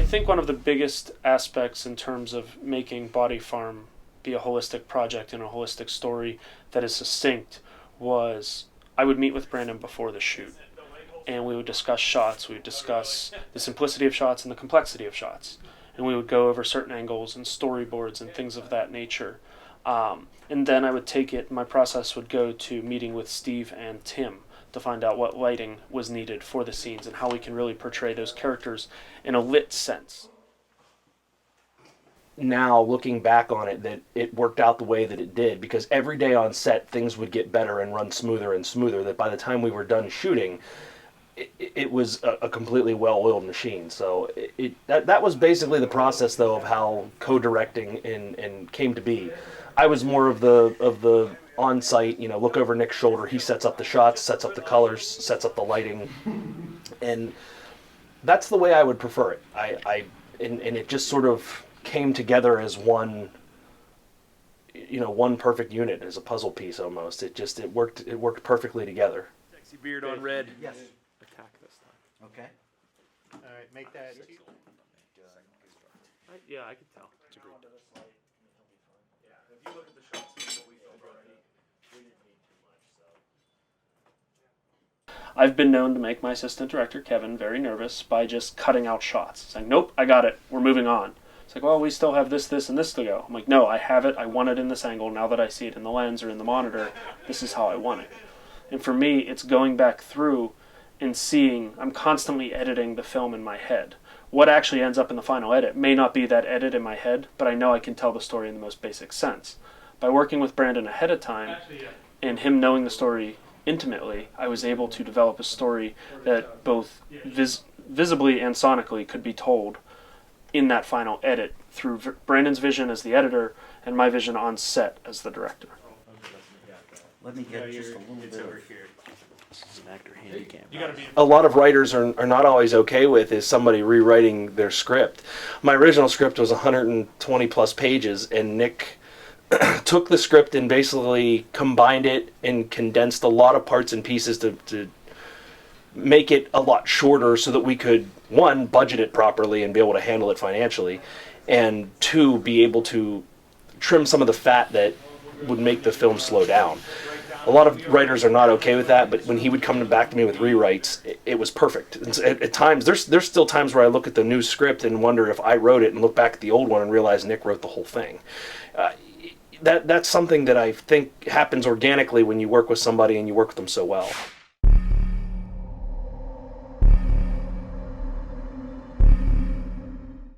think one of the biggest aspects in terms of making Body Farm be a holistic project and a holistic story that is succinct was I would meet with Brandon before the shoot, and we would discuss shots. We would discuss the simplicity of shots and the complexity of shots, and we would go over certain angles and storyboards and things of that nature. And then I would take it, my process would go to meeting with Steve and Tim to find out what lighting was needed for the scenes and how we can really portray those characters in a lit sense. Now, looking back on it, that it worked out the way that it did, because every day on set things would get better and run smoother and smoother, that by the time we were done shooting, it was a completely well-oiled machine. So that was basically the process, though, of how co-directing and came to be. I was more of the on-site, look over Nick's shoulder. He sets up the shots, sets up the colors, sets up the lighting, and that's the way I would prefer it. And it just sort of came together as one, one perfect unit, as a puzzle piece almost. It worked perfectly together. Sexy beard on red. Yes. Attack this time. Okay. All right, make that. Yeah, I can tell. It's a great. If you look at the shots that we filmed already, we didn't need too much. I've been known to make my assistant director, Kevin, very nervous by just cutting out shots. Saying, nope, I got it, we're moving on. It's like, well, we still have this, this, and this to go. I'm like, no, I have it, I want it in this angle. Now that I see it in the lens or in the monitor, this is how I want it. And for me, it's going back through and seeing, I'm constantly editing the film in my head. What actually ends up in the final edit may not be that edit in my head, but I know I can tell the story in the most basic sense. By working with Brandon ahead of time, and him knowing the story intimately, I was able to develop a story that both visibly and sonically could be told in that final edit through Brandon's vision as the editor and my vision on set as the director. Let me get just a little bit of... This is an actor handicap. A lot of writers are not always okay with is somebody rewriting their script. My original script was 120 plus pages, and Nick took the script and basically combined it and condensed a lot of parts and pieces to make it a lot shorter so that we could, one, budget it properly and be able to handle it financially, and two, be able to trim some of the fat that would make the film slow down. A lot of writers are not okay with that, but when he would come back to me with rewrites, it was perfect. At times, there's still times where I look at the new script and wonder if I wrote it, and look back at the old one and realize Nick wrote the whole thing. That's something that I think happens organically when you work with somebody and you work with them so well.